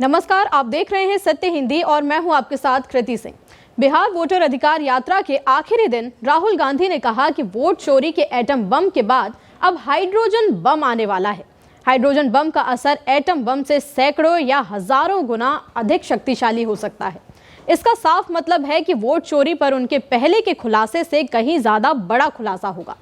नमस्कार, आप देख रहे हैं सत्य हिंदी और मैं हूं आपके साथ कृति सिंह। बिहार वोटर अधिकार यात्रा के आखिरी दिन राहुल गांधी ने कहा कि वोट चोरी के एटम बम के बाद अब हाइड्रोजन बम आने वाला है। हाइड्रोजन बम का असर एटम बम से सैकड़ों या हजारों गुना अधिक शक्तिशाली हो सकता है। इसका साफ मतलब है कि वोट चोरी पर उनके पहले के खुलासे से कहीं ज्यादा बड़ा खुलासा होगा।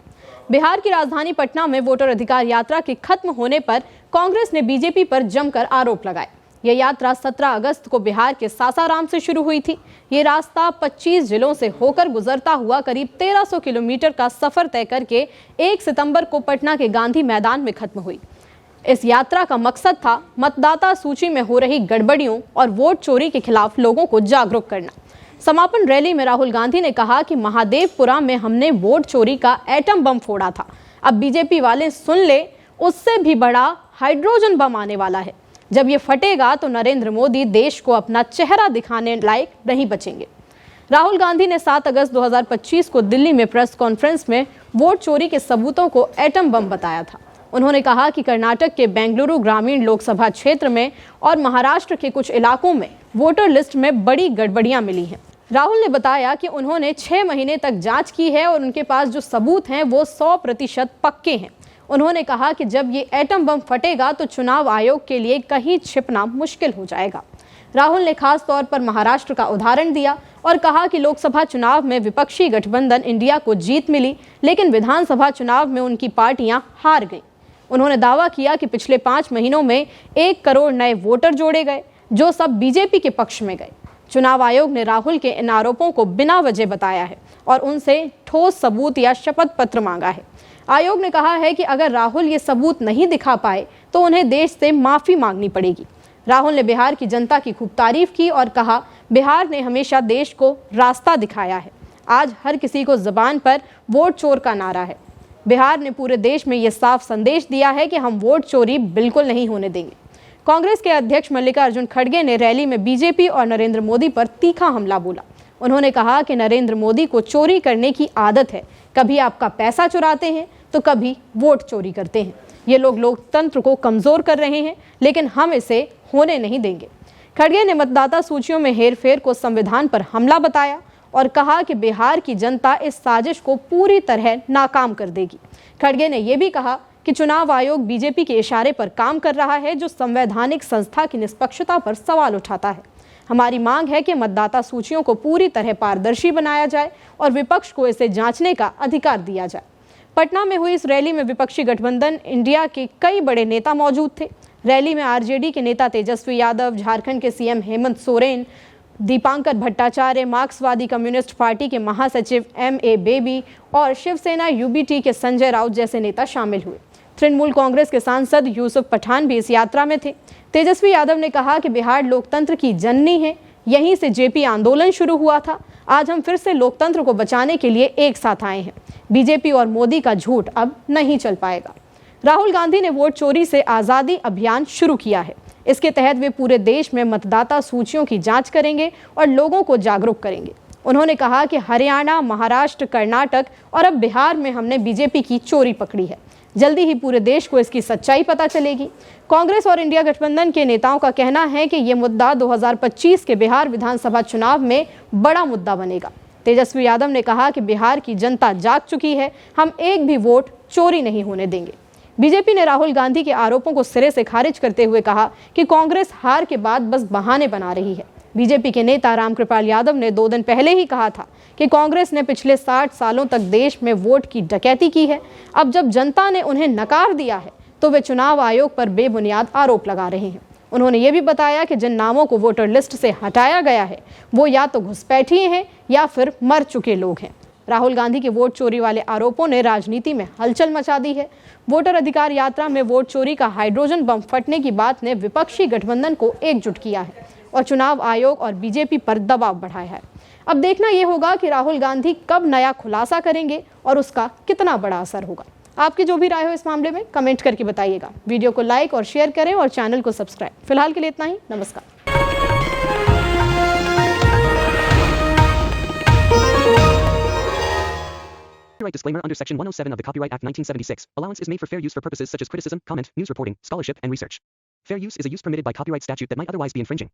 बिहार की राजधानी पटना में वोटर अधिकार यात्रा के खत्म होने पर कांग्रेस ने बीजेपी पर जमकर आरोप लगाए। यह यात्रा 17 अगस्त को बिहार के सासाराम से शुरू हुई थी। ये रास्ता 25 जिलों से होकर गुजरता हुआ करीब 1300 किलोमीटर का सफर तय करके 1 सितंबर को पटना के गांधी मैदान में खत्म हुई। इस यात्रा का मकसद था मतदाता सूची में हो रही गड़बड़ियों और वोट चोरी के खिलाफ लोगों को जागरूक करना। समापन रैली में राहुल गांधी ने कहा कि महादेवपुरा में हमने वोट चोरी का एटम बम फोड़ा था। अब बीजेपी वाले सुन ले, उससे भी बड़ा हाइड्रोजन बम आने वाला है। जब ये फटेगा तो नरेंद्र मोदी देश को अपना चेहरा दिखाने लायक नहीं बचेंगे। राहुल गांधी ने 7 अगस्त 2025 को दिल्ली में प्रेस कॉन्फ्रेंस में वोट चोरी के सबूतों को एटम बम बताया था। उन्होंने कहा कि कर्नाटक के बेंगलुरु ग्रामीण लोकसभा क्षेत्र में और महाराष्ट्र के कुछ इलाकों में वोटर लिस्ट में बड़ी गड़बड़ियां मिली हैं। राहुल ने बताया कि उन्होंने 6 महीने तक जांच की है और उनके पास जो सबूत हैं वो 100% पक्के हैं। उन्होंने कहा कि जब ये एटम बम फटेगा तो चुनाव आयोग के लिए कहीं छिपना मुश्किल हो जाएगा। राहुल ने खास तौर पर महाराष्ट्र का उदाहरण दिया और कहा कि लोकसभा चुनाव में विपक्षी गठबंधन इंडिया को जीत मिली, लेकिन विधानसभा चुनाव में उनकी पार्टियां हार गईं। उन्होंने दावा किया कि पिछले 5 महीनों में 1 करोड़ नए वोटर जोड़े गए, जो सब बीजेपी के पक्ष में गए। चुनाव आयोग ने राहुल के इन आरोपों को बिना वजह बताया है और उनसे ठोस सबूत या शपथ पत्र मांगा है। आयोग ने कहा है कि अगर राहुल ये सबूत नहीं दिखा पाए तो उन्हें देश से माफी मांगनी पड़ेगी। राहुल ने बिहार की जनता की खूब तारीफ की और कहा, बिहार ने हमेशा देश को रास्ता दिखाया है। आज हर किसी को जुबान पर वोट चोर का नारा है। बिहार ने पूरे देश में ये साफ संदेश दिया है कि हम वोट चोरी बिल्कुल नहीं होने देंगे। कांग्रेस के अध्यक्ष मल्लिकार्जुन खड़गे ने रैली में बीजेपी और नरेंद्र मोदी पर तीखा हमला बोला। उन्होंने कहा कि नरेंद्र मोदी को चोरी करने की आदत है। कभी आपका पैसा चुराते हैं तो कभी वोट चोरी करते हैं। ये लोग लोकतंत्र को कमजोर कर रहे हैं, लेकिन हम इसे होने नहीं देंगे। खड़गे ने मतदाता सूचियों में हेरफेर को संविधान पर हमला बताया और कहा कि बिहार की जनता इस साजिश को पूरी तरह नाकाम कर देगी। खड़गे ने यह भी कहा कि चुनाव आयोग बीजेपी के इशारे पर काम कर रहा है, जो संवैधानिक संस्था की निष्पक्षता पर सवाल उठाता है। हमारी मांग है कि मतदाता सूचियों को पूरी तरह पारदर्शी बनाया जाए और विपक्ष को इसे जांचने का अधिकार दिया जाए। पटना में हुई इस रैली में विपक्षी गठबंधन इंडिया के कई बड़े नेता मौजूद थे। रैली में आरजेडी के नेता तेजस्वी यादव, झारखंड के सीएम हेमंत सोरेन, दीपांकर भट्टाचार्य, मार्क्सवादी कम्युनिस्ट पार्टी के महासचिव MA बेबी और शिवसेना UBT के संजय राउत जैसे नेता शामिल हुए। तृणमूल कांग्रेस के सांसद यूसुफ पठान भी इस यात्रा में थे। तेजस्वी यादव ने कहा कि बिहार लोकतंत्र की जननी है, यहीं से JP आंदोलन शुरू हुआ था। आज हम फिर से लोकतंत्र को बचाने के लिए एक साथ आए हैं। बीजेपी और मोदी का झूठ अब नहीं चल पाएगा। राहुल गांधी ने वोट चोरी से आज़ादी अभियान शुरू किया है। इसके तहत वे पूरे देश में मतदाता सूचियों की जांच करेंगे और लोगों को जागरूक करेंगे। उन्होंने कहा कि हरियाणा, महाराष्ट्र, कर्नाटक और अब बिहार में हमने बीजेपी की चोरी पकड़ी है। जल्दी ही पूरे देश को इसकी सच्चाई पता चलेगी। कांग्रेस और इंडिया गठबंधन के नेताओं का कहना है कि ये मुद्दा 2025 के बिहार विधानसभा चुनाव में बड़ा मुद्दा बनेगा। तेजस्वी यादव ने कहा कि बिहार की जनता जाग चुकी है, हम एक भी वोट चोरी नहीं होने देंगे। बीजेपी ने राहुल गांधी के आरोपों को सिरे से खारिज करते हुए कहा कि कांग्रेस हार के बाद बस बहाने बना रही है। बीजेपी के नेता रामकृपाल यादव ने 2 दिन पहले ही कहा था कि कांग्रेस ने पिछले 60 सालों तक देश में वोट की डकैती की है। अब जब जनता ने उन्हें नकार दिया है तो वे चुनाव आयोग पर बेबुनियाद आरोप लगा रहे हैं। उन्होंने ये भी बताया कि जिन नामों को वोटर लिस्ट से हटाया गया है वो या तो घुसपैठिए हैं या फिर मर चुके लोग हैं। राहुल गांधी के वोट चोरी वाले आरोपों ने राजनीति में हलचल मचा दी है। वोटर अधिकार यात्रा में वोट चोरी का हाइड्रोजन बम फटने की बात ने विपक्षी गठबंधन को एकजुट किया है और चुनाव आयोग और बीजेपी पर दबाव बढ़ाया है। अब देखना यह होगा कि राहुल गांधी कब नया खुलासा करेंगे और उसका कितना बड़ा असर होगा। आपकी जो भी राय हो इस मामले में कमेंट करके बताइएगा। वीडियो को लाइक और शेयर करें और चैनल को सब्सक्राइब। फिलहाल के लिए इतना ही। नमस्कार। Copyright disclaimer under Section 107 of the Copyright Act 1976. Allowance is made for fair use for purposes such as criticism, comment, news reporting, scholarship, and research. Fair use is a use permitted by copyright statute that might otherwise be infringing.